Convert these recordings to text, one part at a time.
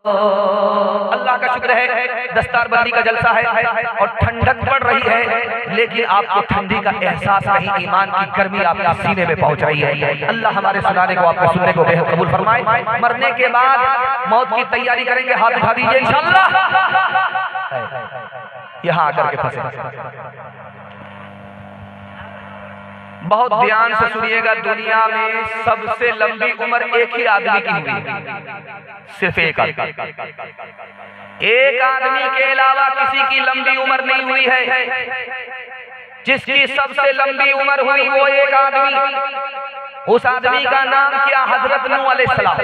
अल्लाह का शुक्र है, दस्तारबंदी का जलसा है और ठंडक पड़ रही है, लेकिन आपको ठंडी का एहसास नहीं, ईमान की गर्मी आपके सीने में पहुंच रही है। अल्लाह हमारे सुनाने को, आपको सुनने को बेहद कबूल फरमाए। मरने के बाद मौत की तैयारी करेंगे, हाथ उठा दीजिए इंशाअल्लाह। यहाँ आकर के फंसे, बहुत ध्यान से सुनिएगा। दुनिया में सबसे लंबी उम्र एक ही आदमी की हुई है, सिर्फ एक आदमी। एक आदमी के अलावा किसी की लंबी उम्र नहीं हुई है। जिसकी सबसे लंबी उम्र हुई वो एक आदमी, उस आदमी का नाम क्या? हजरत नूह अलैहिस्सलाम।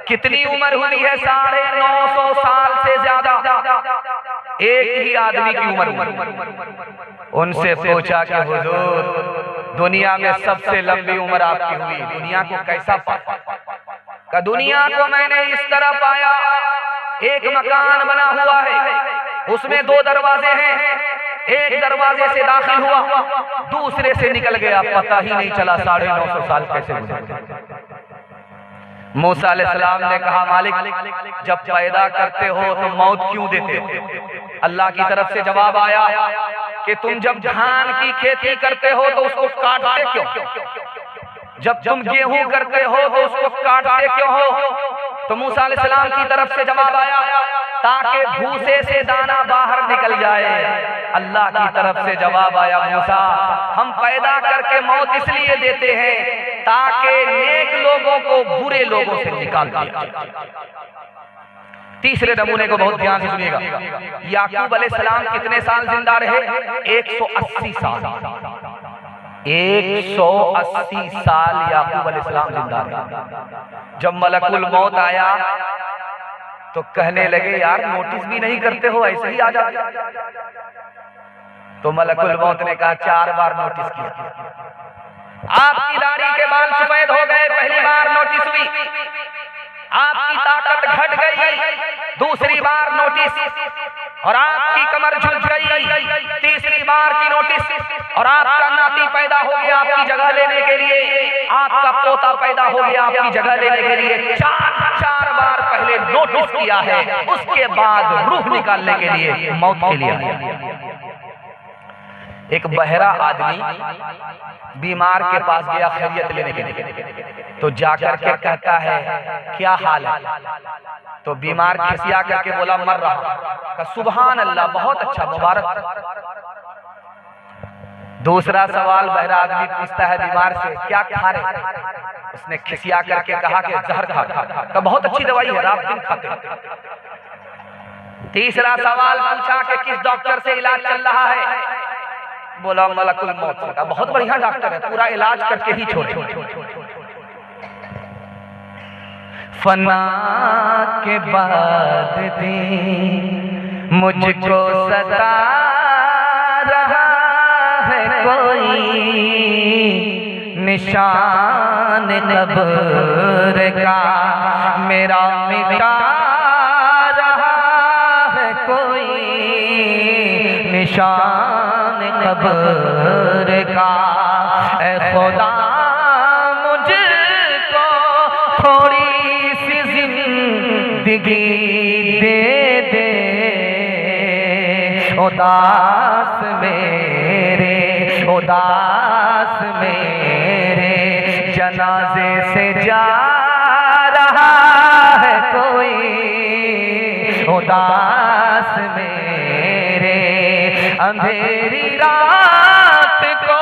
कितनी उम्र हुई है? 950 साल से ज्यादा एक ही आदमी की उम्र हुई। उनसे पूछा कि हुजूर, दुनिया में सबसे लंबी उम्र आपकी हुई, दुनिया को कैसा पाया? का दुनिया को मैंने इस तरह पाया, एक मकान बना हुआ है, उसमें 2 दरवाजे हैं, एक दरवाजे से दाखिल हुआ, दूसरे से निकल गया, पता ही नहीं चला 950 साल कैसे गुजर। मूसा अलैहिस्सलाम ने कहा, मालिक जब पैदा करते हो तो मौत क्यों देते हो? अल्लाह की तरफ से जवाब आया कि तुम जब धान की खेती करते हो तो उसको काटते क्यों? जब तुम गेहूं करते हो तो उसको काटते क्यों हो? तो मूसा अलैहिस्सलाम की तरफ से जवाब आया, ताकि भूसे से दाना बाहर निकल जाए। अल्लाह की तरफ से जवाब आया, मूसा हम पैदा करके मौत इसलिए देते हैं ताकि नेक लोगों को बुरे लोगों से निकाल दिया। तीसरे नमूने को बहुत ध्यान से सुनिएगा। याकूब अलैहिस्सलाम कितने साल जिंदा रहे? 180 साल। 180 साल याकूब अलैहिस्सलाम जिंदा रहे। जब मलकुल मौत आया तो कहने लगे, यार नोटिस भी नहीं करते हो, ऐसे ही आ जाते। तो मलकुल मौत ने कहा, 4 बार नोटिस किया, आपकी दाढ़ी के बाल सफेद हो गए, पहली बार नोटिस हुई। आपकी ताकत घट गई, दूसरी बार नोटिस। और आपकी कमर झुक गई, तीसरी बार की नोटिस। और आपका नाती पैदा हो गया आपकी जगह लेने के लिए, आपका पोता पैदा हो गया आपकी जगह लेने के लिए। 4 बार पहले नोटिस किया है, उसके बाद रूह निकालने के लिए, मौत के लिए। एक बहरा आदमी बीमार के पास गया खैरियत लेने के लिए, तो जाकर के कहता है, क्या हाल है? तो बीमार खिसिया करके बोला, मर रहा। का सुभान अल्लाह, बहुत अच्छा, मुबारक। दूसरा सवाल बहरा आदमी पूछता है बीमार से, क्या खा रहे? उसने खिसिया करके कहा कि जहर खा। का बहुत अच्छी दवाई है, रात दिन खाते। तीसरा सवाल पूछा कि किस डॉक्टर से इलाज चल रहा है? बोला मलकुल मौत का। बहुत बढ़िया डॉक्टर है, पूरा इलाज करके ही छोड़े। फना के बाद भी मुझको सता रहा है कोई, निशान कब्र का मेरा मिटा रहा है कोई, निशान कब्र का। ऐ खुदा मुझको थोड़ी सी जिंदगी दे दे, उदास मेरे, उदास मेरे जनाजे से जा रहा है कोई, उदास मेरे अंधेरी रात को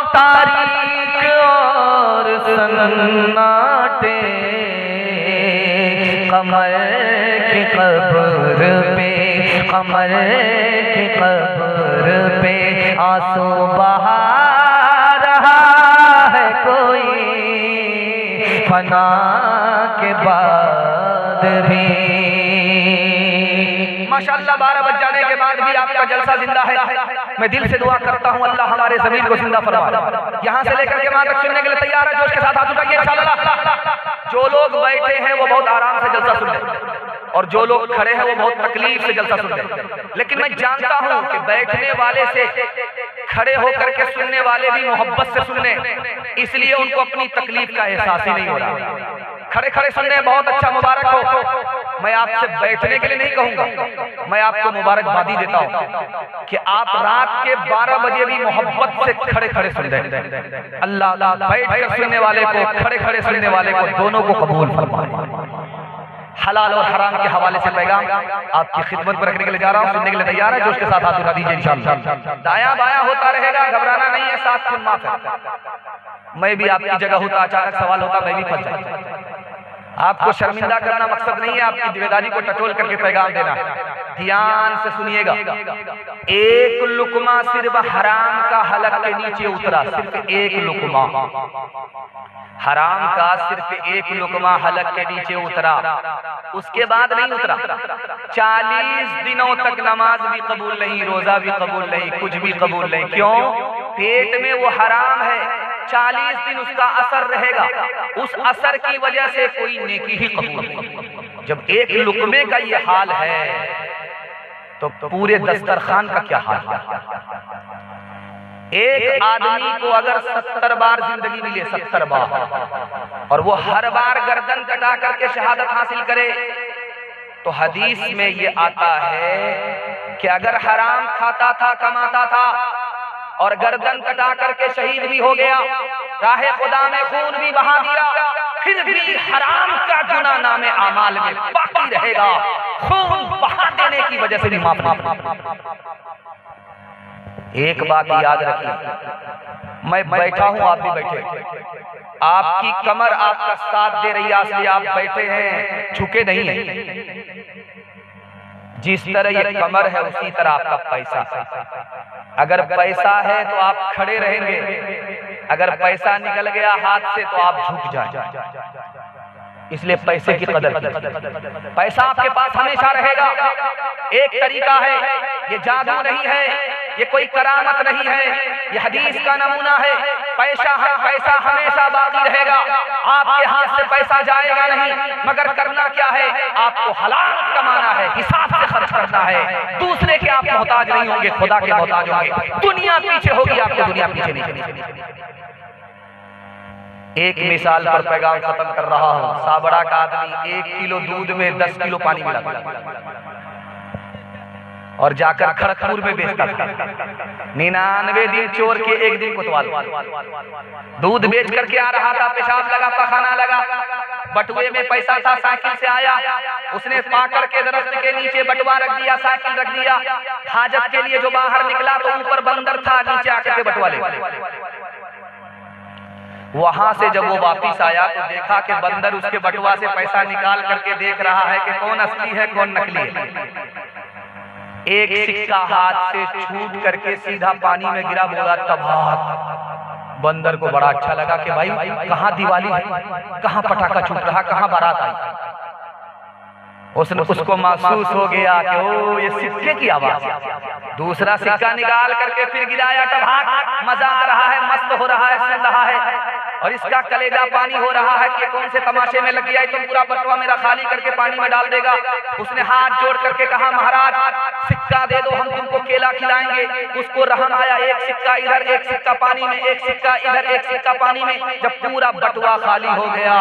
तारीक और सन्नाटे, कमर की कब्र पे, कमर की कब्र पे आंसू बहा रहा है कोई, फना के बाद भी। माशाअल्लाह 12 बज जाने के बाद भी आपका जलसा जिंदा है। मैं दिल से दुआ करता हूँ अल्लाह हमारे जमीन को जिंदा फरमाए। यहाँ से लेकर के वहां तक सुनने के लिए तैयार है, जोश के साथ हाथ उठाइए इंशाअल्लाह। जो लोग बैठे हैं वो बहुत आराम से जलसा सुन रहे, और जो लोग खड़े हैं वो बहुत तकलीफ से जलसा सुन रहे। लेकिन मैं जानता हूँ कि बैठने वाले से खड़े होकर के सुनने वाले भी मोहब्बत से सुन रहे, इसलिए उनको अपनी तकलीफ का एहसास ही नहीं हो रहा। खड़े खड़े सुन रहे, बहुत अच्छा, मुबारक हो। मैं आपसे बैठने के लिए नहीं कहूंगा, मैं आपको मुबारकबादी देता हूं कि आप रात के 12 बजे भी मोहब्बत से खड़े खड़े सुन रहे। अल्लाह बैठ कर सुनने वाले को, खड़े खड़े सुनने वाले को, दोनों को कबूल फरमाए। हलाल और हराम के हवाले से पैगाम आपकी खिदमत पर रखने के लिए जा रहा हूं। सुनने के लिए तैयार है? जो उसके साथ हाथ उठा दीजिए इंशाअल्लाह। दाया बाया होता रहेगा, घबराना नहीं है, साथ सुन माफ है। मैं भी आपकी जगह होता, अचानक सवाल होता, मैं भी फंस जाता। आपको शर्मिंदा करना मकसद नहीं है, आपकी जिम्मेदारी को टटोल करके पैगाम देना है। ध्यान से सुनिएगा। एक लुकमा सिर्फ हराम का हलक के नीचे उतरा, सिर्फ एक लुकमा हराम का, सिर्फ एक लुकमा हलक के नीचे उतरा, उसके बाद नहीं उतरा। 40 दिनों तक नमाज भी कबूल नहीं, रोजा भी कबूल नहीं, कुछ भी कबूल नहीं। क्यों? पेट में वो हराम है, 40 दिन उसका असर रहेगा, उस असर की वजह से कोई नेकी ही कबूल नहीं। जब एक लुकमे का ये हाल है तो पूरे दस्तरखान का क्या हाल है? एक आदमी को अगर 70 बार जिंदगी मिले, 70 बार, और वो हर बार गर्दन कटा करके शहादत हासिल करे, तो हदीस में ये आता है कि अगर हराम खाता था, कमाता था और गर्दन कटा करके शहीद भी हो गया, राहे खुदा में खून भी बहा दिया, फिर भी हराम का गुनाह नामे आमाल में बाकी रहेगा, खून बहा देने की वजह से भी माफ। एक बात याद रखिए, मैं बैठा हूं, आप भी बैठे, आपकी कमर आपका साथ दे रही है, इसलिए आप बैठे हैं, झुके नहीं हैं। जिस तरह ये कमर है उसी तरह आपका पैसा। अगर पैसा है तो आप खड़े रहेंगे, अगर पैसा निकल गया हाथ से तो आप झुक जाएं। इसलिए पैसे की कदर कीजिए। पैसा आपके पास हमेशा रहेगा। एक तरीका है, ये जादू नहीं है, ये कोई करामत नहीं है, ये हदीस का नमूना है। पैसा हमेशा बाकी रहेगा, आपके हाथ से पैसा जाएगा नहीं, मगर करना क्या है? आपको हलाल कमाना है, हिसाब से खर्च करना है। दूसरे के आप मोहताज नहीं होंगे, खुदा के मोहताज होंगे। दुनिया पीछे होगी, आपको दुनिया पीछे नहीं चलेगी। एक मिसाल पर पैगाम खत्म कर रहा हूं। साबड़ा का आदमी 1 किलो दूध में 10 किलो पानी मिला और जाकर खड़गपुर में बेचता था। 99 दिन चोर के 1 दिन कोतवाल। दूध बेच करके आ रहा था, पेशाब लगा, पखाना लगा, बटुए में पैसा था, साइकिल से आया, उसने पाकड़ के दरख्त के नीचे बटुआ रख दिया, साइकिल रख दिया। हाजत के लिए जो बाहर निकला तो ऊपर बंदर था, नीचे आकर के बटुआ ले। वहां से जब वो वापिस आया तो देखा कि बंदर उसके बटुआ से पैसा निकाल करके देख रहा है कि कौन असली है कौन नकली है। एक सिक्का हाथ से छूट करके सीधा पानी में गिरा, बोला तबाह। बंदर को बड़ा अच्छा लगा कि भाई कहाँ दिवाली है, कहाँ पटाखा छूट रहा, कहाँ बारात आई। उसको महसूस हो गया कि ओ ये सिक्के की आवाज। दूसरा सिक्का निकाल करके फिर गिराया, तबाह। मजा आ रहा है, मस्त हो रहा है, सुन रहा है, और इसका कलेजा पानी हो रहा है कि कौन से तमाशे में लग गया, तो पूरा बटुआ मेरा खाली करके पानी में डाल देगा। उसने हाथ जोड़ करके कहा, महाराज सिक्का दे दो, हम तुमको केला खिलाएंगे। उसको रहम आया, एक सिक्का इधर, एक सिक्का पानी में, एक सिक्का इधर, एक सिक्का पानी में। जब पूरा बटुआ खाली हो गया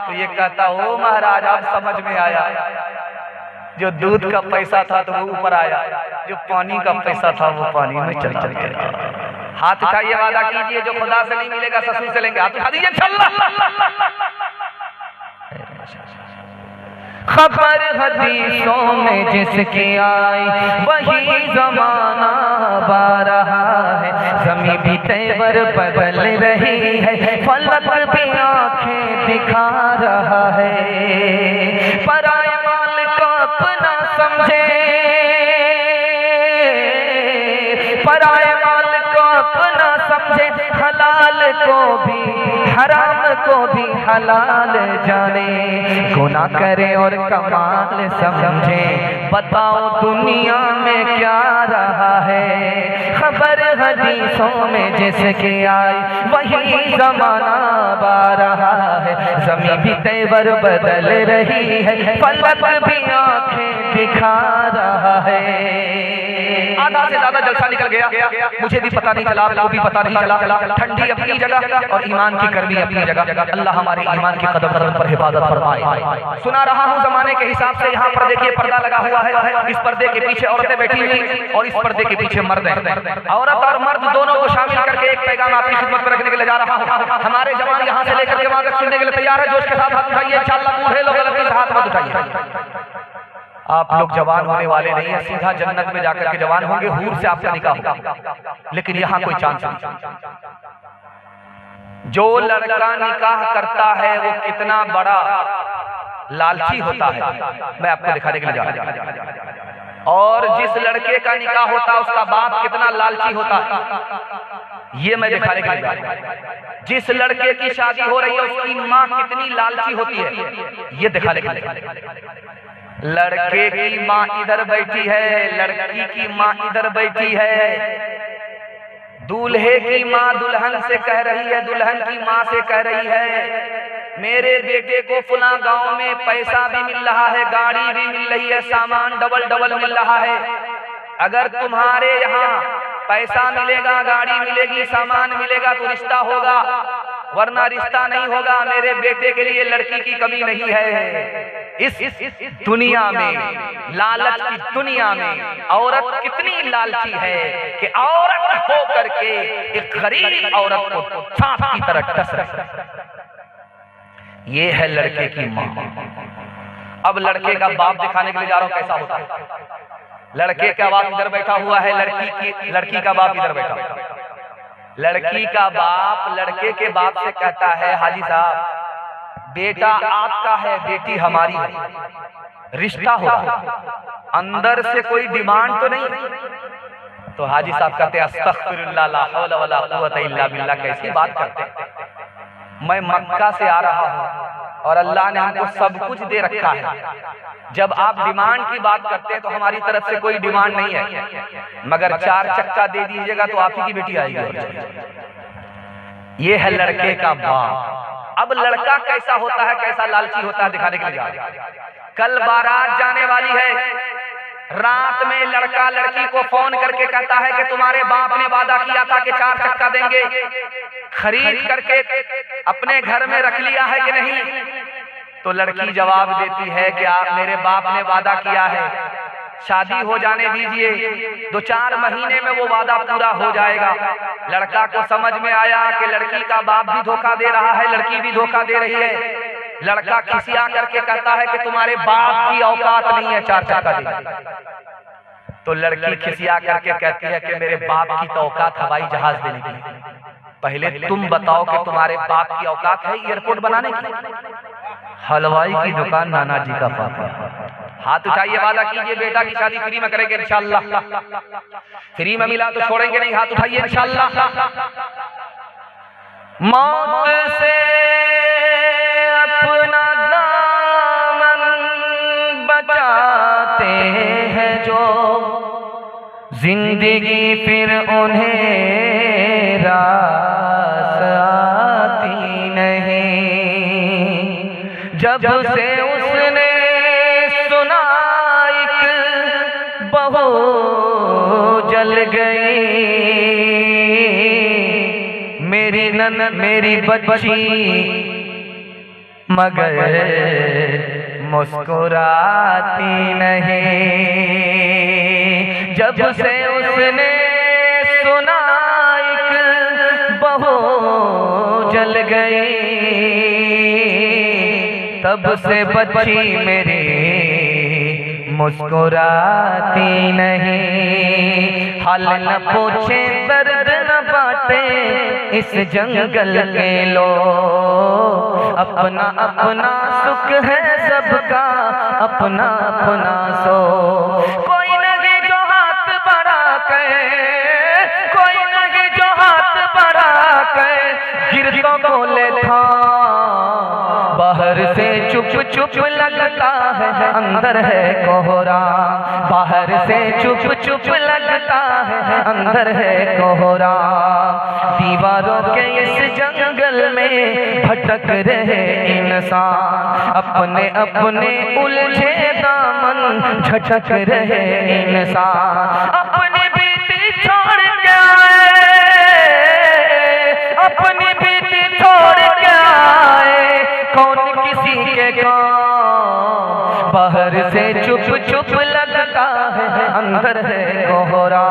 तो ये कहता, ओ महाराज अब समझ में आया, जो दूध का पैसा था तो वो ऊपर आया, जो पानी का पैसा था वो पानी में चल गया। हाथ उठाइए, वादा कीजिए जो खुदा से नहीं मिलेगा ससुर से लेंगे। हाथ उठा दीजिए इंशाअल्लाह। खबर हदीसों में जिसकी आई वही जमाना बा रहा है। ज़मीं भी तेवर बदल रही है, फलक भी आंखें दिखा रहा है। पराए माल को अपना समझे, पराए माल को अपना समझे, हलाल को भी हराम को भी हलाल जाने। गुनाह करे और कमाल समझे, बताओ दुनिया में क्या रहा है। खबर हदीसों में जिसके आई वही जमाना बा रहा है। ज़मीं भी तेवर बदल रही है, फलक भी आंखें दिखा रहा है। आधा से ज्यादा जलसा निकल गया, मुझे भी पता नहीं चला, आपको भी पता नहीं चला। ठंडी अपनी जगह और ईमान की गर्मी अपनी जगह। अल्लाह हमारे ईमान की कदम कदम पर हिफाजत फरमाए। सुना रहा हूँ जमाने के हिसाब से यहाँ पर देखिए पर्दा लगा हुआ है, इस पर्दे के पीछे औरतें बैठी हुई और इस पर्दे के पीछे मर्द हैं। औरत और मर्द दोनों को शामिल करके एक पैगाम आपकी खिदमत में रखने के लिए जा रहा हूँ। हमारे जवान यहाँ से लेकर के वहां तक सुनने के लिए तैयार है। जोश के साथ हाथ उठाइए, इंशाअल्लाह बूढ़े लोग गलती से हाथ मत उठाइए। आप लोग जवान होने वाले नहीं है, सीधा जन्नत में जाकर के जवान होंगे, हूर से आपका निकाह होगा, लेकिन यहाँ कोई चांस नहीं। जो लड़का निकाह करता है वो कितना बड़ा लालची होता है, मैं आपको दिखाने के लिए जा रहा हूं। और जिस लड़के का निकाह होता है उसका बाप कितना लालची होता है, ये मैं दिखाने के लिए जा रहा हूं। जिस लड़के की शादी हो रही है उसकी माँ कितनी लालची होती है, ये दिखाने के लिए। लड़के की माँ इधर बैठी है, लड़की की माँ इधर बैठी है। दूल्हे की माँ दुल्हन से कह रही है, दुल्हन की माँ से कह रही है, मेरे बेटे को फुला गांव में पैसा भी मिल रहा है, गाड़ी भी मिल रही है, सामान डबल डबल मिल रहा है। अगर तुम्हारे यहाँ पैसा मिलेगा, गाड़ी मिलेगी, सामान मिलेगा तो रिश्ता होगा, वरना रिश्ता नहीं होगा। मेरे बेटे के लिए लड़की की कमी नहीं है। इस दुनिया में, लालच की दुनिया में औरत कितनी लालची है कि औरत हो करके एक गरीब औरत को सांप की तरह डस रही है। ये है लड़के की माँ। अब लड़के का बाप दिखाने के लिए जा रहा हूं कैसा होता है। लड़के का बाप इधर बैठा हुआ है, लड़की का बाप इधर बैठा हुआ है। लड़की का बाप लड़के के बाप से कहता है, हाजी साहब बेटा आपका है, बेटी हमारी है, रिश्ता होगा, अंदर से कोई डिमांड तो नहीं। तो हाजी साहब कहते हैं, अस्तगफिरुल्लाह ला हौला वला कुव्वता इल्ला बिल्लाह, कैसी बात करते हैं। मैं मक्का से आ रहा हूँ और अल्लाह ने हमको सब कुछ दे रखा है। जब आप डिमांड की बात करते हैं तो हमारी तरफ से कोई डिमांड नहीं है, मगर 4 चक्का दे दीजिएगा तो आप ही की बेटी आएगी। ये है लड़के का बाप। अब लड़का कैसा होता है, कैसा लालची होता है, दिखाने के लिए जा रहा है। कल बारात जाने वाली है, रात में लड़का लड़की को फोन करके कहता है कि तुम्हारे बाप ने वादा किया था कि 4 चक्का देंगे, खरीद करके अपने घर में रख लिया है कि नहीं। तो लड़की जवाब देती है कि आप, मेरे बाप ने वादा किया है, शादी हो जाने दीजिए, 2-4 महीने में वो वादा पूरा हो जाएगा। लड़का को समझ में आया कि लड़की का बाप भी धोखा दे रहा है, लड़की भी धोखा दे रही है। लड़का खिसिया करके कहता है कि तुम्हारे बाप की औकात नहीं है 4 चक्का देने। तो लड़की खिसिया करके कहती है कि मेरे बाप की तो औकात हवाई जहाज देने की, पहले तुम बताओ कि तुम्हारे बाप की औकात है एयरपोर्ट बनाने की। हलवाई की दुकान नाना जी का फाफा। हाथ उठाइए, वादा कीजिए बेटा की शादी फ्री में करेंगे इंशाअल्लाह। फ्री में मिला तो छोड़ेंगे नहीं, हाथ उठाइए इंशाअल्लाह। मौत से अपना दामन बचाते हैं जो, जिंदगी फिर उन्हें रास आती नहीं। जब से उसने सुना एक बहू जल गई, मेरी बच्ची मगर मुस्कुराती नहीं। जब से उसने सुना एक बहू जल गई, तब से बच्ची मेरी मुस्कुराती नहीं। हाल न पूछे दर्द न बाटे इस जंगल के लोग, अपना अपना सुख है सबका, अपना अपना सो। कोई नहीं जो हाथ बढ़ा के, कोई नहीं जो हाथ बढ़ा के गिरतों को लेता, बाहर से चुप चुप लगता है अंदर है कोहरा। बाहर से चुप चुप लगता है अंदर है कोहरा। दीवारों के इस जंगल में भटक रहे इंसान, अपने अपने उलझे दामन झटक रहे इंसान। अपने भी पी के काम, बाहर से चुप चुप लगता है अंदर है कोहरा।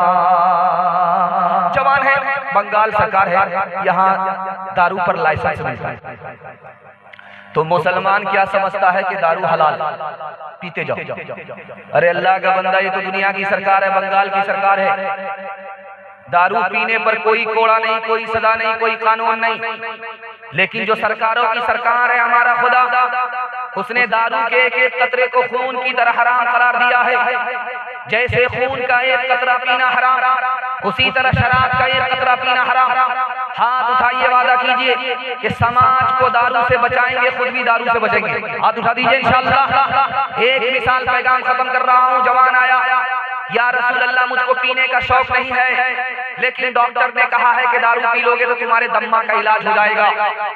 जवान है, बंगाल सरकार है, यहाँ दारू पर लाइसेंस मिलता है, तो मुसलमान क्या समझता है कि दारू हलाल, पीते जाओ। अरे अल्लाह का बंदा, ये तो दुनिया की सरकार है, बंगाल की सरकार है। दारू पीने पर कोई कोड़ा नहीं, कोई सजा नहीं, कोई कानून नहीं, लेकिन जो सरकारों की सरकार है हमारा खुदा, उसने दारू के एक एक कतरे को खून की तरह हराम करार दिया है। जैसे खून का एक कतरा पीना हराम, उसी तरह शराब का एक कतरा पीना हराम। हाथ उठाइए, वादा कीजिए कि समाज को दारू से बचाएंगे, खुद भी दारू से बचेंगे। हाथ उठा दीजिए इंशाअल्लाह। एक मिसाल पैगाम खत्म कर रहा हूँ। जवान आया, या रसूल अल्लाह मुझको पीने का शौक नहीं है, लेकिन डॉक्टर ने कहा है कि दारू पी लोगे तो तुम्हारे दम्मा का इलाज हो जाएगा।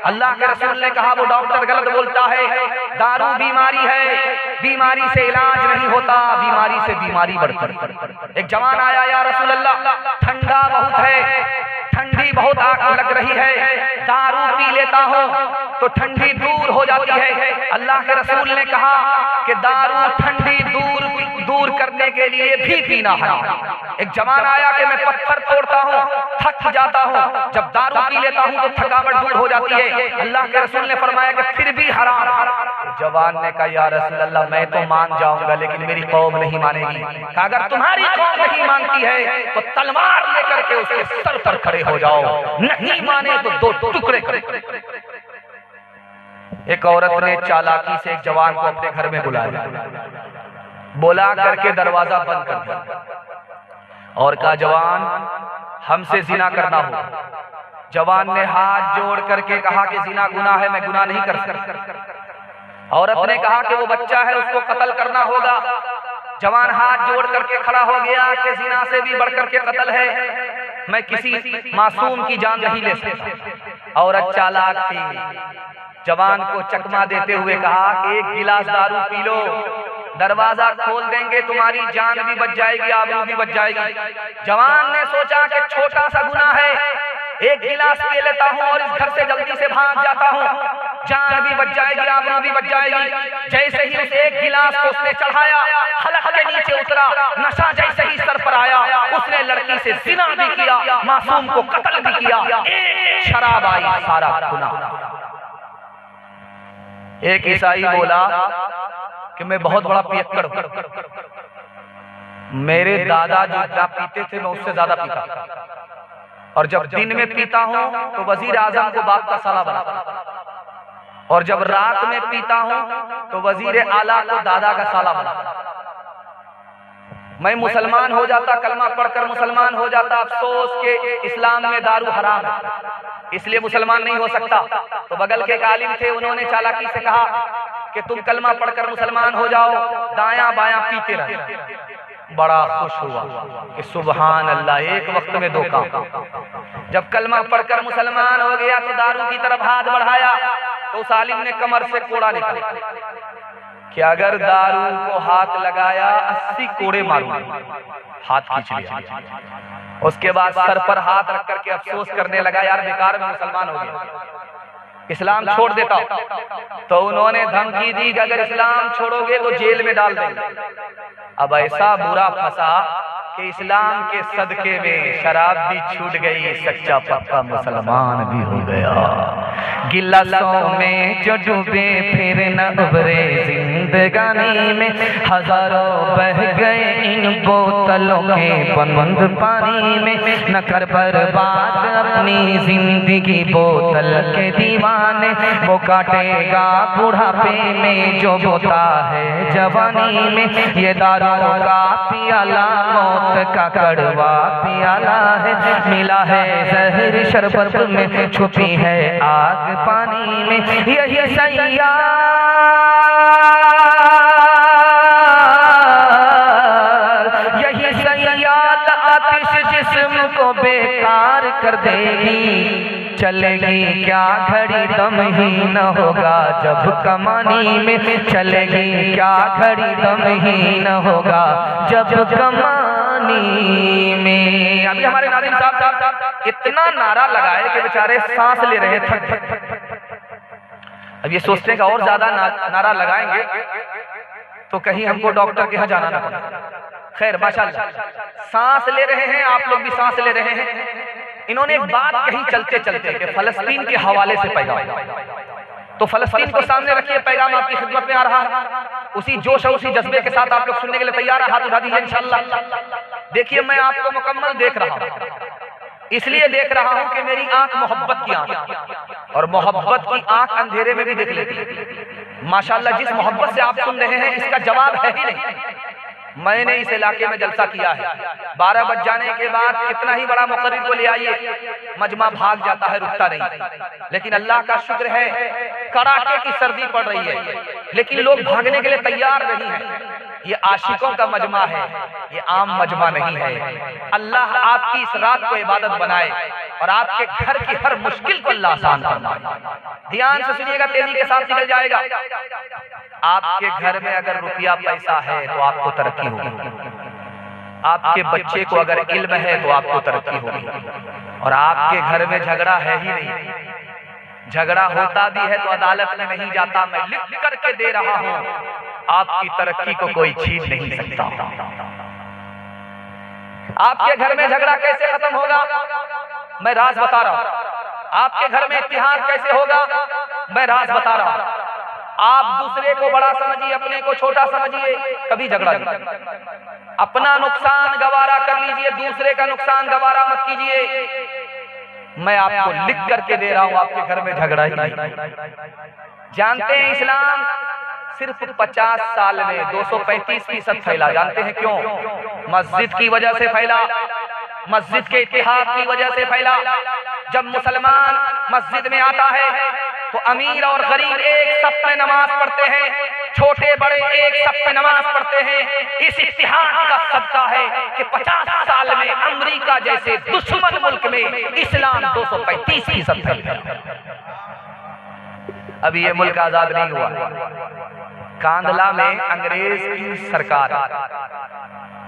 अल्लाह के रसूल ने कहा वो डॉक्टर गलत बोलता है, दारू बीमारी है, बीमारी से इलाज नहीं होता, बीमारी से बीमारी बढ़ती है। एक जवान आया, या रसूल अल्लाह ठंडा बहुत है, ठंडी बहुत आग लग रही है, दारू पी लेता हूँ तो ठंडी दूर हो जाती है। अल्लाह के रसूल ने कहा कि दारू ठंडी दूर करने के लिए भी पीना है। एक जवान आया कि मैं पत्थर तोड़ता हूँ, थक जाता हूँ, जब दारू पी लेता हूँ तो थकावट दूर हो जाती है। अल्लाह के रसूल ने फरमाया कि फिर भी हराम। जवान ने कहा, या रसूल अल्लाह मैं तो मान जाऊंगा, लेकिन मेरी कौम नहीं मानेगी। अगर तुम्हारी कौम नहीं मानती है तो तलवार लेकर के उसके सर पर खड़े हो जाओ, नहीं माने तो दो टुकड़े कर। एक औरत ने चालाकी से एक जवान को अपने घर में बुलाया, बुला करके दरवाजा बंद कर दिया और कहा, जवान हमसे जिना करना हो। जवान ने हाथ जोड़ करके कहा कि जिना गुनाह है, मैं गुनाह नहीं कर सकता। औरत ने कहा कि वो बच्चा है, उसको कत्ल करना होगा। जवान हाथ जोड़ करके खड़ा हो गया कि जिना से भी बढ़कर के कत्ल है, मैं किसी मासूम की जान नहीं ले सकता। औरत चालाक थी, जवान को चकमा देते हुए कहा कि एक गिलास दारू पी लो, दरवाजा खोल देंगे, तुम्हारी जान भी बच जाएगी, आबरू भी बच जाएगी। जवान ने सोचा कि छोटा सा गुनाह है, एक गिलास पी लेता हूँ और इस घर से जल्दी से भाग जाता हूँ, जान भी बच जाएगी, आबरू भी बच जाएगी। जैसे ही उस एक गिलास को उसने चढ़ाया, हलक के नीचे उतरा, नशा जैसे ही सर पर आया, उसने लड़की से जिना भी किया, मासूम को कत्ल भी किया। एक शराब आई, सारा गुनाह। एक ईसाई बोला कि मैं बहुत बड़ा पियक्कड़ हूं, मेरे दादा जो इतना पीते थे मैं उससे ज्यादा पीता, और जब दिन में पीता हूं तो वजीर आजम को बाप का साला बनाता, और जब रात में पीता हूं तो वजीर आला को दादा का साला बनाता। मैं मुसलमान हो जाता, कलमा पढ़कर मुसलमान हो जाता, अफसोस के इस्लाम में दारू हराम है, इसलिए मुसलमान नहीं हो सकता। तो बगल के एक आलिम थे, उन्होंने चालाकी से कहा कि तुम कलमा पढ़कर मुसलमान हो जाओ, दायां बायां पीते रहो। बड़ा खुश हुआ कि सुभान अल्लाह, एक वक्त में दो काम। जब कलमा पढ़कर मुसलमान हो गया तो दारू की तरफ हाथ बढ़ाया तो उस आलिम ने कमर से कोड़ा निकाला कि अगर दारू को हाथ लगाया 80 कोड़े मारूंगा। हाथ खींच लिया, उसके बाद सर पर हाथ रख करके अफसोस करने लगा, यार बेकार में मुसलमान हो गया, इस्लाम छोड़ देता। तो उन्होंने धमकी दी कि अगर इस्लाम छोड़ोगे तो जेल में डाल देंगे। अब ऐसा बुरा फंसा कि इस्लाम के सदके में शराब भी छूट गई, सच्चा पक्का मुसलमान भी हो गया। गिलासों में जो डूबे फिर न उभरे जिंदगानी में, हजारों बह गए इन बोतलों के बंद पानी में। न कर बर्बाद अपनी जिंदगी बोतल के दीवाने, वो काटेगा बुढ़ापे में जो बोता है जवानी में। ये दारू का पियाला मौत का कड़वा पियाला है, मिला है जहर शरबत में, छुपी है आग पानी में। यही सैया आतिश जिस्म को बेकार कर देगी, चलेगी क्या घड़ी दम ही न होगा जब कमानी में। चलेगी क्या घड़ी दम ही न होगा जब कमानी में। अभी हमारे नाज़रीन साहब इतना नारा लगाए कि बेचारे सांस ले रहे थे। अब ये सोचते हैं कि और ज्यादा नारा लगाएंगे तो कहीं हमको डॉक्टर के यहाँ जाना ना पड़े। खैर माशाल्लाह, सांस ले रहे हैं, आप लोग भी सांस ले रहे हैं। इन्होंने एक बात कही चलते चलते कि फलस्तीन के हवाले से पैगाम, तो फलस्तीन को सामने रखिए, पैगाम आपकी खिदमत में आ रहा है। उसी जोश और उसी जज्बे के साथ आप लोग सुनने के लिए तैयार है? हाथ उठा दीजिए इंशाअल्लाह। देखिए, मैं आपको मुकम्मल देख रहा हूँ, इसलिए देख रहा हूं कि मेरी आंख मोहब्बत की आंख, और मोहब्बत की आंख अंधेरे में भी देख लेती है। माशाल्लाह, जिस मोहब्बत से आप सुन रहे हैं इसका जवाब है ही नहीं। मैंने इस इलाके में जलसा किया है, 12 बज जाने के बाद कितना ही बड़ा मुकर्रिर को ले आइए, मजमा भाग जाता है, रुकता नहीं। लेकिन अल्लाह का शुक्र है, कड़ाके की सर्दी पड़ रही है लेकिन लोग भागने के लिए तैयार नहीं है। ये आशिकों का मजमा है, ये आम मजमा नहीं है। अल्लाह आपकी इस रात को इबादत बनाए और आपके घर की हर मुश्किल को अल्लाह आसान फरमाए। ध्यान से सुनिएगा, तेजी के साथ निकल जाएगा। आपके घर में अगर रुपया पैसा है तो आपको तरक्की होगी, आपके बच्चे को अगर इल्म है तो आपको तरक्की होगी। और आपके घर में झगड़ा है ही नहीं, झगड़ा होता भी है तो अदालत में नहीं जाता। मैं लिख करके दे रहा हूं, आपकी तरक्की को कोई छीन नहीं सकता। आपके घर में झगड़ा कैसे खत्म होगा, मैं राज बता रहा हूं। आपके घर में इत्तेहाद कैसे होगा, मैं राज बता रहा हूं। आप दूसरे को बड़ा समझिए, अपने को छोटा समझिए, कभी झगड़ा नहीं। अपना नुकसान गवारा कर लीजिए, दूसरे का नुकसान गवारा मत कीजिए। मैं आपको लिख करके दे रहा हूं, आपके घर में झगड़ा ही नहीं। जानते हैं, इस्लाम सिर्फ 50 साल में 235% फैला। जानते हैं क्यों? मस्जिद की वजह से फैला, मस्जिद के इत्तेहाद की वजह से फैला। जब मुसलमान मस्जिद में आता है तो अमीर और गरीब एक सफ में नमाज पढ़ते हैं, छोटे बड़े एक सफ में नमाज पढ़ते हैं। इस इत्तेहाद का सदका है कि 50 साल में अमेरिका जैसे दुश्मन मुल्क में इस्लाम 235% फैला। अभी ये मुल्क आजाद नहीं हुआ। कांधला में अंग्रेज की सरकार,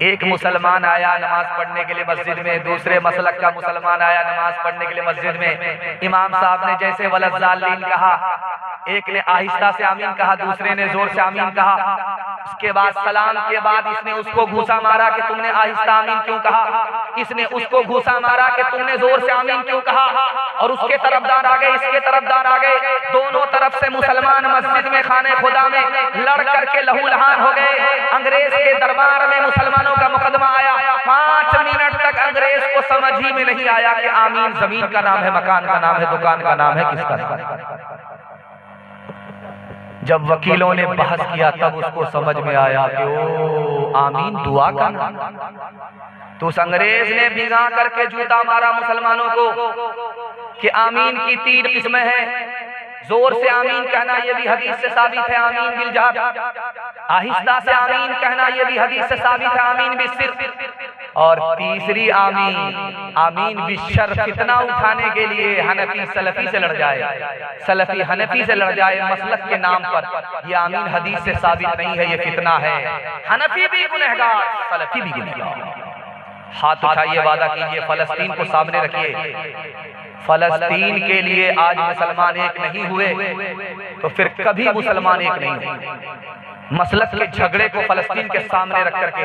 एक मुसलमान आया नमाज पढ़ने के लिए मस्जिद में, दूसरे मसलक का मुसलमान आया नमाज पढ़ने के लिए मस्जिद में। इमाम साहब ने जैसे वलज़ालिन कहा, एक ने आहिस्ता से आमीन कहा, दूसरे ने जोर से आमीन कहा। उसके बाद सलाम के बाद इसने उसको घूसा मारा कि तुमने आहिस्ता आमीन क्यों कहा, इसने उसको घूसा मारा कि तुमने जोर से आमीन क्यों कहा। और उसके तरफदार आ गए, इसके तरफदार आ गए, दोनों तरफ से मुसलमान मस्जिद में खाने खुदा में लड़ करके लहूलुहान हो गए। अंग्रेज के दरबार में मुसलमानों का मुकदमा आया। 5 मिनट तक अंग्रेज को समझ ही में नहीं आया कि आमीन जमीन का नाम है, मकान का नाम है, दुकान का नाम है, किसका नाम है। जब वकीलों ने बहस किया तब उसको समझ में आया कि ओ आमीन दुआ का नाम। तो उस अंग्रेज ने भिगा करके जूता मारा मुसलमानों को कि आमीन की 3 किस्में हैं। जोर से आमीन कहना ये भी हदीस से साबित है, आमीन बिल जहर। आहिस्ता से आमीन कहना ये भी हदीस से साबित है, आमीन बिस्सिर। और तीसरी आमीन, आमीन बिशर, फितना उठाने के लिए हनफी सलफी से लड़ जाए, सलफी हनफी से लड़ जाए मसलक के नाम पर, ये आमीन हदीस से साबित नहीं है, ये फितना है। हनफी भी गुनहगार, सलफी भी गुनहगार। हाथ उठाइए, वादा कीजिए, फलस्तीन को सामने रखिए। फलस्तीन के लिए आज मुसलमान एक नहीं हुए तो फिर कभी मुसलमान एक नहीं हुए। मसलक के झगड़े को फलस्तीन के सामने रख करके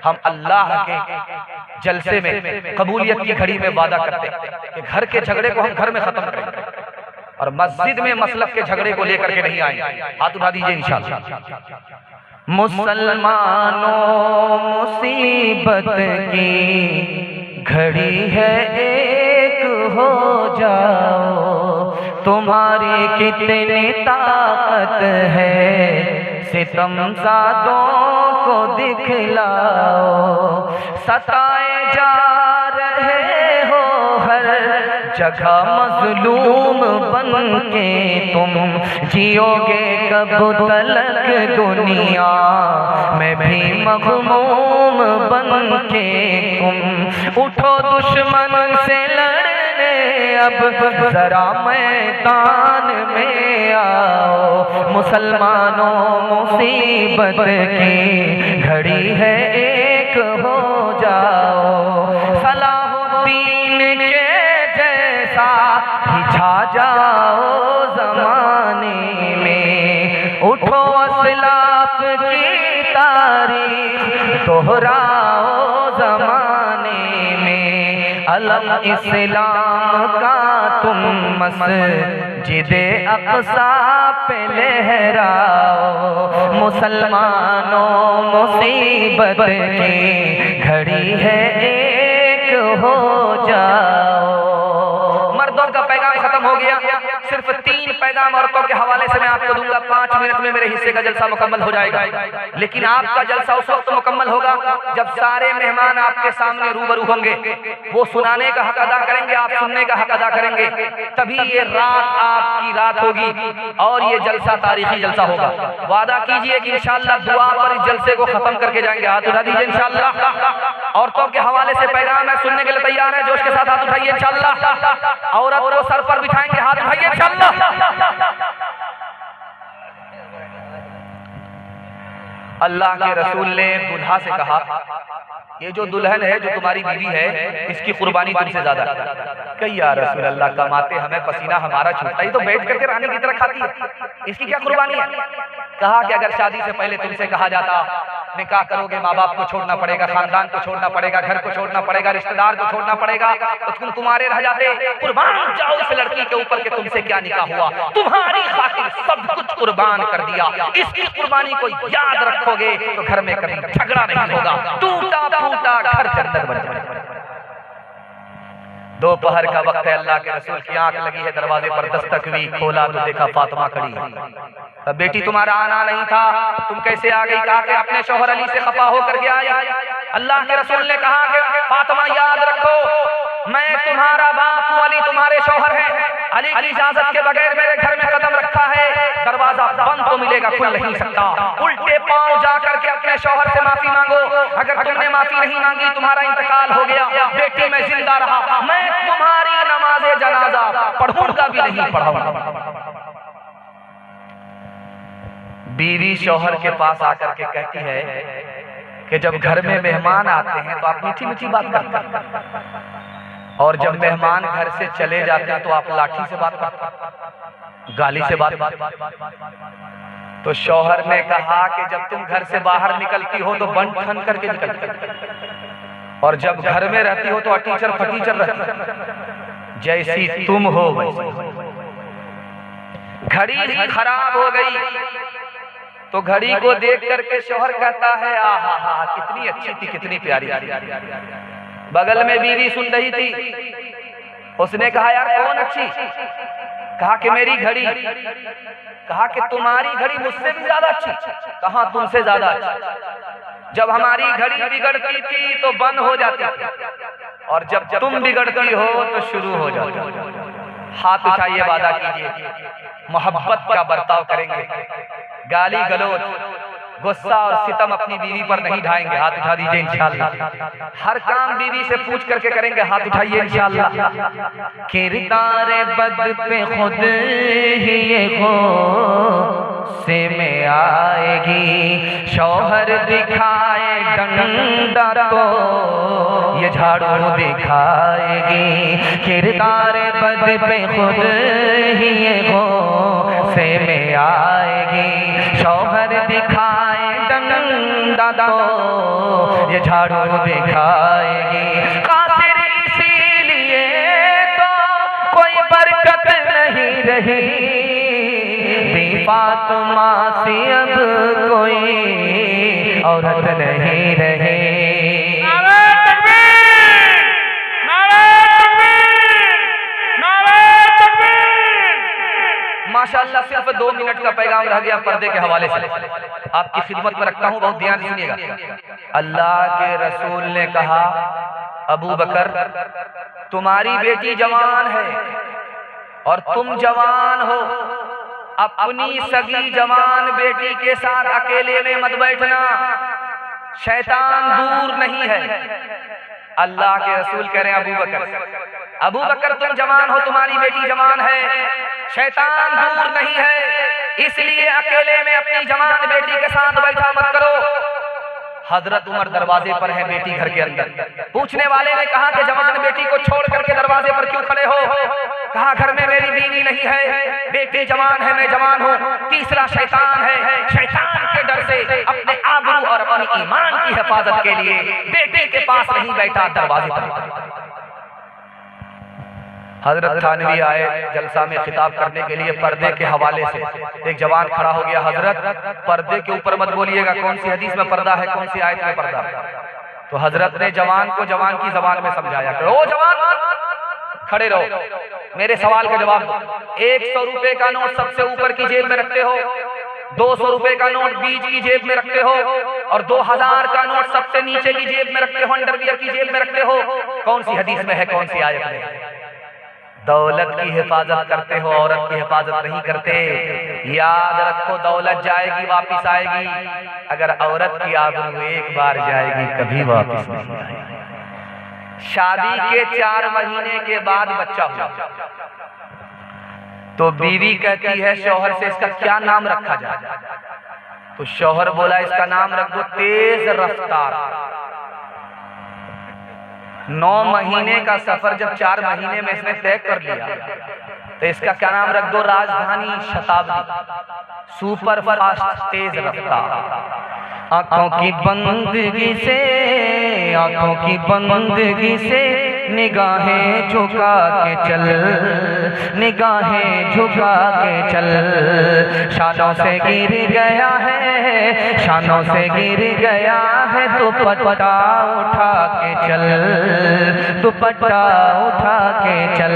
हम अल्लाह के जलसे में कबूलियत की घड़ी में वादा करते हैं कि घर के झगड़े को हम घर में खत्म करेंगे और मस्जिद में मसलक के झगड़े को लेकर के नहीं आएंगे। हाथ उठा दीजिए इंशाअल्लाह। मुसलमानों मुसीबत की घड़ी है, एक हो जाओ, तुम्हारी कितनी ताकत है, सितम सादों को दिखलाओ। सताए जा रहे हो हर जगह मजलूम बन के, तुम जियोगे कब तलक दुनिया में भी मग़मूम बन के। तुम उठो दुश्मन से लड़ने, अब जरा मैदान में आओ। मुसलमानों मुसीबत की घड़ी है, एक हो जाओ। सलाहुद्दीन के जैसा ही छा जाओ ज़माने दोहराओ ज़माने में, अलम इस्लाम का तुम मस्जिदे अक़सा पे लहराओ। मुसलमानों मुसीबत की घड़ी है, एक हो जाओ। मर्दों का पैगाम खत्म हो गया, सिर्फ 3 पैगाम औरतों के हवाले से मैं आपको दूंगा। 5 मिनट में मेरे हिस्से का जलसा मुकम्मल हो जाएगा, लेकिन आपका जलसा उस वक्त मुकम्मल होगा जब सारे मेहमान आपके सामने रूबरू होंगे। वो सुनाने का हक अदा करेंगे, आप सुनने का हक अदा करेंगे, तभी ये रात आपकी रात होगी और ये जलसा तारीखी जलसा होगा। वादा कीजिए कि इंशाअल्लाह दुआ पर इस जलसे को खत्म करके जाएंगे। हाथ उठा दीजिए इंशाअल्लाह। औरतों के हवाले से पैगाम है, सुनने के लिए तैयार है? जोश के साथ हाथ उठाइए इंशाअल्लाह। औरत को सर पर बिठाएंगे, हाथ उठाइए इंशाअल्लाह। अल्लाह के रसूल ने दुल्हा से कहा, ये जो दुल्हन है, जो तुम्हारी बीवी है, इसकी कुर्बानी तुमसे ज्यादा। कही या रसूल अल्लाह, कमाते हमें पसीना हमारा छूटता, ही तो बैठ करके रानी की तरह खाती है, इसकी क्या कुर्बानी है? कहा कि अगर शादी से पहले तुमसे कहा जाता निकाह करोगे, माँ बाप को छोड़ना पड़ेगा, खानदान को छोड़ना पड़ेगा, घर को छोड़ना पड़ेगा, रिश्तेदार को छोड़ना पड़ेगा, तो तुम कुंवारे रह जाते। कुर्बान जाओ इस लड़की के ऊपर के तुमसे क्या निकाह हुआ, तुम्हारी खातिर सब कुछ कुर्बान कर दिया। इसकी कुर्बानी को याद रखोगे तो घर में कभी झगड़ा नहीं होगा, टूटा फूटा घर जन्नत बन जाएगा। दोपहर का वक्त है, अल्लाह के रसूल की आंख लगी है, दरवाजे पर दस्तक हुई, खोला तो देखा फातिमा खड़ी है। बेटी तुम्हारा आना नहीं था, तुम कैसे आ गई? कहा कि अपने शौहर अली से खफा होकर के आई। अल्लाह के रसूल ने कहा कि फातिमा याद रखो, मैं तुम्हारा बाप हूं, अली तुम्हारे शौहर हैं। अली की इजाजत के बगैर मेरे घर में कदम रखा है, दरवाजा बंद तो मिलेगा, खुल नहीं सकता। उल्टे पांव जाकर के अपने शौहर से माफी मांगो। अगर तुमने माफी नहीं मांगी, तुम्हारा इंतकाल हो गया, बेटी मैं जिंदा रहा, मैं तुम्हारी नमाज़े जनाजा पढ़ूंगा भी नहीं पढ़ाऊंगा। बीवी शौहर के पास आकर के कहती है कि जब घर में मेहमान आते हैं तो आप मीठी मीठी बात करते हैं, और जब मेहमान घर से चले जाते हैं तो आप लाठी से बात करते हैं, गाली से बात करते हैं। तो शौहर ने कहा कि जब तुम घर से बाहर निकलती हो तो बन ठन करके निकलती हो, और जब घर में रहती हो तो अटीचर फटीचर रहती हो, जैसी तुम हो वैसी। घड़ी ही खराब हो गई तो घड़ी को देख करके शौहर कहता है, आहा हा, कितनी अच्छी थी, कितनी प्यारी थी। बगल में बीवी सुन रही थी, उसने कहा यार कौन अच्छी? कहा कि मेरी घड़ी। कहा कि तुम्हारी घड़ी मुझसे भी ज्यादा अच्छी? कहा तुमसे ज्यादा अच्छी। जब हमारी घड़ी बिगड़ती थी तो बंद हो जाती थी, और जब तुम बिगड़ती हो तो शुरू हो जाती। हाथ उठाइए, वादा कीजिए मोहब्बत का बर्ताव करेंगे, गाली गलौज गुस्सा और सितम अपनी बीवी पर नहीं ढाएंगे। हाथ उठा दीजिए इंशाअल्लाह। हर काम बीवी से पूछ करके करेंगे, हाथ उठाइए इंशाअल्लाह। किरदार बद पे खुद ही ये गुस्से में आएगी, शौहर दिखाए डंडा तो ये झाड़ू दिखाएगी। किरदार बद पे खुद ही ये गुस्से में आएगी, शौहर दिखाए डंडा तो ये झाड़ू दिखाएगी। कासिर इसीलिए तो कोई बरकत नहीं रही, बेफातिमा से अब कोई औरत नहीं रही। माशाअल्लाह सिर्फ 2 मिनट का पैगाम रह गया पर्दे के हवाले से, आपकी खिदमत में रखता हूँ, बहुत ध्यान सुनिएगा। अल्लाह के रसूल ने कहा, अबू बकर तुम्हारी बेटी जवान है और तुम जवान हो, अपनी सगी जवान बेटी के साथ अकेले में मत बैठना, शैतान दूर नहीं है। अल्लाह के रसूल कह रहे हैं अबू बकर तुम जवान हो, तुम्हारी बेटी जवान है, शैतान दूर नहीं है, इसलिए अकेले में अपनी जवान बेटी के साथ बैठा मत करो। हजरत उमर दरवाजे पर है, बेटी घर के अंदर। पूछने वाले ने कहा कि जवान बेटी को छोड़ करके दरवाजे पर क्यों खड़े हो? कहा घर में मेरी बीवी नहीं है, बेटी जवान है, मैं जवान हूँ। तीसरा शैतान है, शैतान के डर से अपने आबरू और अपनी ईमान की हिफाजत के लिए बेटे के पास नहीं बैठा, दरवाजे पर। हजरत थानवी आए जलसा में खिताब करने के लिए पर्दे के हवाले से। एक जवान खड़ा हो गया, हजरत पर्दे के ऊपर मत बोलिएगा, कौन सी हदीस में पर्दा है, कौन सी आयत में पर्दा। तो हजरत ने जवान को जवान की जबान में समझाया, ओ जवान खड़े रहो, मेरे सवाल का जवाब दो। 100 रुपए का नोट सबसे ऊपर की जेब में रखते हो, 200 रुपए का नोट बीच की जेब में रखते हो, और 2000 का नोट सबसे नीचे की जेब में रखते हो, अंडरवियर की जेब में रखते हो। कौन सी हदीस में है, कौन सी आयत में है? दौलत की हिफाजत करते हो, औरत की हिफाजत नहीं करते। याद रखो, दौलत जाएगी वापस आएगी, अगर औरत की आबरू एक बार जाएगी कभी वापस नहीं आएगी। शादी के 4 महीने के बाद बच्चा हुआ तो बीवी कहती है शौहर से, इसका क्या नाम रखा जाए? तो शौहर बोला, इसका नाम रख दो तेज रफ्तार। 9 महीने का सफर जब 4 महीने में इसने तय कर लिया, तो इसका क्या नाम रख दो? राजधानी शताब्दी, सुपर फास्ट, तेज रफ्तार। आंखों की बंदगी से, आंखों की बंदगी से निगाहें झुका के चल, निगाहें झुका के चल। शानों से गिर गया है, शानों से गिर गया है, दुपट्टा उठा के चल, दुपट्टा उठा के चल।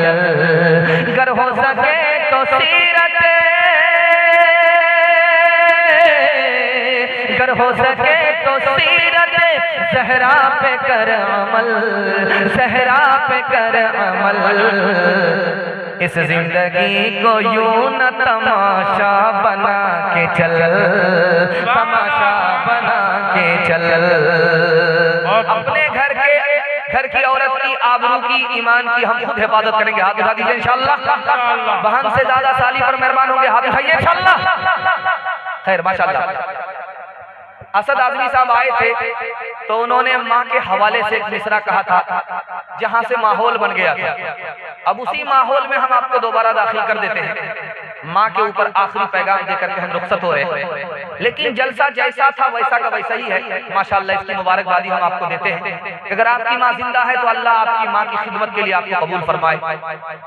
अगर हो सके तो सीरत, अगर हो सके तो सीरत ज़हरा पे कर अमल, ज़हरा पे कर अमल। इस जिंदगी को यूं न तमाशा बना के चल, तमाशा बना के चल। अपने घर की औरत की आबरू की, ईमान की हम खुद हिफाजत करेंगे। हाथ उठा दीजिए इंशाअल्लाह। बहन से ज्यादा साली पर मेहरबान होंगे, हाथ उठाइए इंशाअल्लाह। खैर माशाअल्लाह। असद आजमी साहब आए थे तो उन्होंने माँ के हवाले से एक मिसरा कहा था, जहाँ से माहौल बन गया था। अब उसी माहौल में हम आपको दोबारा दाखिल कर देते हैं। माँ के ऊपर आखिरी पैगाम देकर के हम रुखसत हो रहे हैं, लेकिन जलसा जैसा था वैसा का वैसा ही है। माशाअल्लाह, इसकी मुबारकबादी हम आपको देते हैं। अगर आपकी माँ जिंदा है तो अल्लाह आपकी माँ की खिदमत के लिए आपको कबूल फरमाए।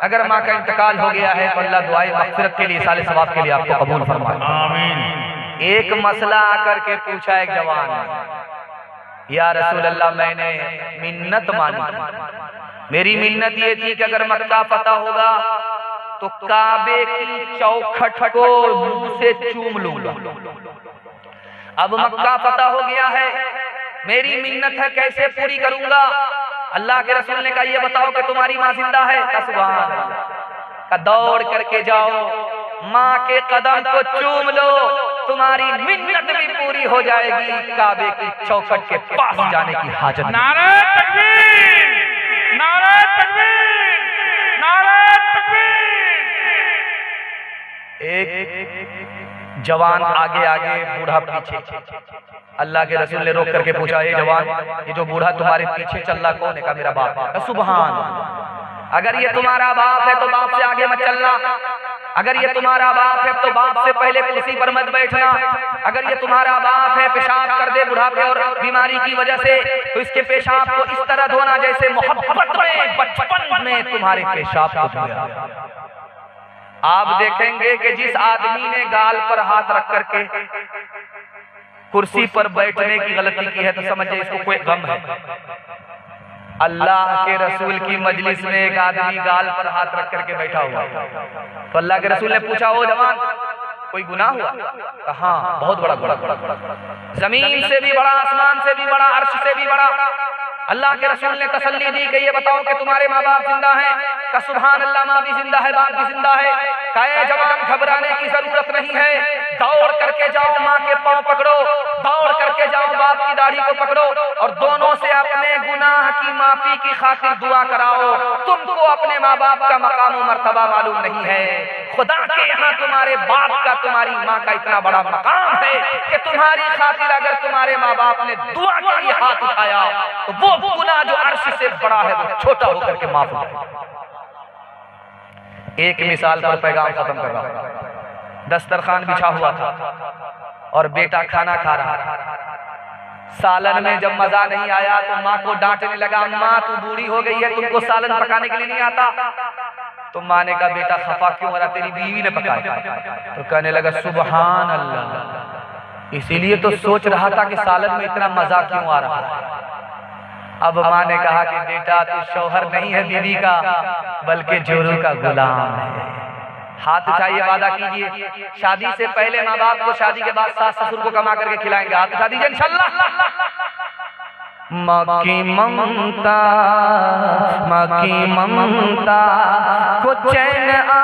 अगर माँ का इंतकाल हो गया है तो अल्लाह दुआए मग़फ़िरत के लिए, साले सवाब के लिए आपको कबूल फरमाए। आमीन। एक मसला आकर के पूछा एक जवान, या रसूल अल्लाह, मैंने मिन्नत मानी। मेरी मिन्नत ये थी कि अगर मक्का फतह होगा तो काबे की चौखट को मुंह से चूम लूंगा। अब मक्का फतह हो गया है, मेरी मिन्नत है, कैसे पूरी करूंगा? अल्लाह के रसूल ने कहा, ये बताओ कि तुम्हारी माँ जिंदा है? का सुभान अल्लाह। का दौड़ करके जाओ, माँ के कदम को चूम लो, तुम्हारी मिन्नत भी पूरी हो जाएगी। काबे की चौखट के पास जाने की हाजत। नारे तकबीर, नारे तकबीर, नारे तकबीर। एक जवान आगे आगे, बूढ़ा पीछे। अल्लाह के रसूल ने रोक करके पूछा, ये जवान, ये जो बूढ़ा तुम्हारे पीछे चल रहा कौन है? का मेरा बाप है। सुभान। अगर ये तुम्हारा बाप है तो बाप से आगे मत चलना। अगर ये तुम्हारा बाप है तो बाप से पहले कुर्सी पर मत बैठना। अगर ये तुम्हारा बाप है, पेशाब कर दे बुढ़ापे और बीमारी की वजह से, तो इसके पेशाब को इस तरह धोना जैसे मोहब्बत में बचपन में तुम्हारे पेशाब को धोया। आप देखेंगे कि जिस आदमी ने गाल पर हाथ रख करके कुर्सी पर बैठने की गलती की है तो समझिए इसको कोई गम है। अल्लाह के रसूल की मजलिस में एक आदमी गाल पर हाथ रख करके बैठा हुआ, तो अल्लाह के रसूल ने पूछा, ओ जवान, कोई गुनाह हुआ? हाँ, बहुत बड़ा गुनाह, जमीन से भी बड़ा, आसमान से भी बड़ा, अर्श से भी बड़ा। अल्लाह के रसूल ने तसल्ली दी कि ये बताओ कि तुम्हारे माँ बाप जिंदा हैं? का सुभान अल्लाह, माँ भी जिंदा है, बाप भी जिंदा है। कहे जवान, घबराने की जरूरत नहीं है, दौड़ करके जाओ, माँ के पांव पकड़ो, दौड़ करके जाओ, बाप की दाढ़ी को पकड़ो और दोनों से अपने गुनाह की माफी की खातिर दुआ कराओ। तुमको अपने माँ बाप का मकाम और मर्तबा मालूम नहीं है, खुदा के यहाँ तुम्हारे बाप का, तुम्हारी माँ का इतना बड़ा मकाम है कि तुम्हारी खातिर अगर तुम्हारे माँ बाप ने दुआ के लिए हाथ उठाया तो वो गुनाह जो अर्श से बड़ा है वो छोटा होकर के माफ हो जाएगा। एक मिसाल पर पैगाम खत्म कर रहा हूं। दस्तरखान बिछा हुआ था और बेटा खाना खा रहा था। सालन में जब मजा नहीं आया तो माँ को डांटने लगा, माँ तू बूढ़ी हो गई है, तुमको सालन पकाने के लिए नहीं आता। तो माँ ने कहा बेटा खफा क्यों हो रहा, तेरी बीवी ने पकाया। तो कहने लगा सुबहान अल्लाह, इसीलिए तो सोच रहा था कि सालन में इतना मजा क्यों आ रहा है। अब माँ ने कहा कि बेटा तू शौहर नहीं है बीवी का, बल्कि जोरू का गुलाम है। हाथ उठाइए, वादा कीजिए शादी से पहले माँ बाप को, शादी के बाद सास ससुर को कमा करके खिलाएंगे। हाथ उठा दीजिए इंशाल्लाह। माँ की ममता, माँ की ममता को चैन आ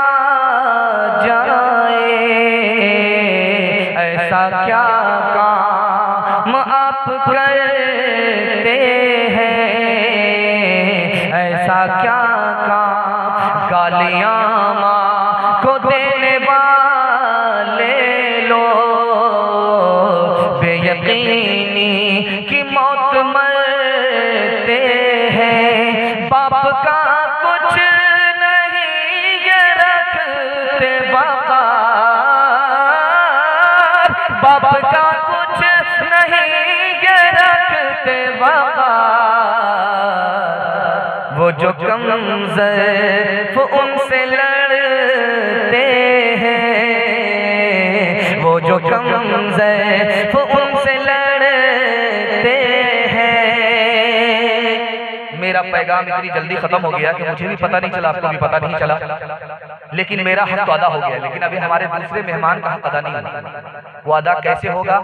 जाए, ऐसा क्या काम आप करते हैं, ऐसा क्या काम गालियाँ माँ को देने वाले लोग बेयकीनी की मौत मरते हैं। बाप का कुछ नहीं ये रखते वक़ार, बाप का कुछ नहीं ये रखते वक़ार। वो जो कमज़ोर वो उनसे लड़ते हैं, वो जो कमज़ोर वो उनसे लड़ते हैं। मेरा पैगाम इतनी जल्दी खत्म हो गया कि मुझे भी पता नहीं चला, आपको भी पता नहीं चला, लेकिन मेरा हक तो अदा हो गया। लेकिन अभी हमारे दूसरे मेहमान का हक अदा नहीं हुआ। वो अदा कैसे होगा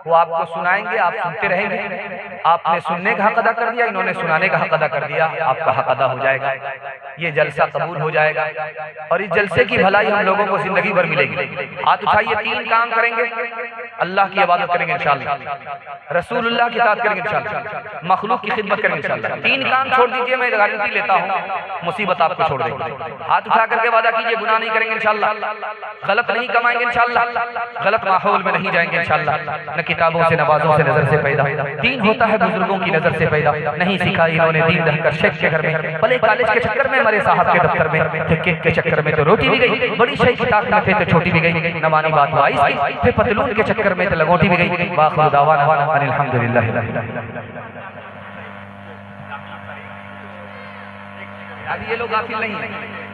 वो आपको सुनाएंगे, आप सुनते रहेंगे। आपने सुनने का हक अदा कर दिया, इन्होंने सुनाने का हक अदा कर दिया, आपका हक अदा हो जाएगा। ये जलसा कबूल हो जाएगा और इस जलसे की भलाई हम लोगों को जिंदगी भर मिलेगी। हाथ उठाइए, 3 काम करेंगे। अल्लाह की इबादत करेंगे इंशाअल्लाह, रसूलुल्लाह की इताअत करेंगे इंशाअल्लाह, मखलूक की खिदमत करेंगे इंशाअल्लाह। 3 काम छोड़ दीजिए, मैं गारंटी लेता हूँ मुसीबत आपको छोड़ देगी। हाथ उठा करके वादा कीजिए, गुनाह नहीं करेंगे इंशाअल्लाह, गलत नहीं कमाएंगे इंशाअल्लाह, गलत माहौल में नहीं जाएंगे इंशाअल्लाह, न किताबों से नवाजों से नजर से पैदा। दीन होता है बुजुर्गों की नजर से पैदा, नहीं सीखा इन्होंने दीन रहकर शेख के घर में, भले कॉलेज के चक्कर में, मरे साहब के दफ्तर में, थे केक के चक्कर में तो रोटी भी गई, बड़ी शेख की ताक में थे तो छोटी भी गई, न मानी बात वाइस की, थे पतलून के चक्कर में तो लगोटी भी गई। बाखिर दावाना अल्हम्दुलिल्लाह। अभी ये लोग गाफिल नहीं है।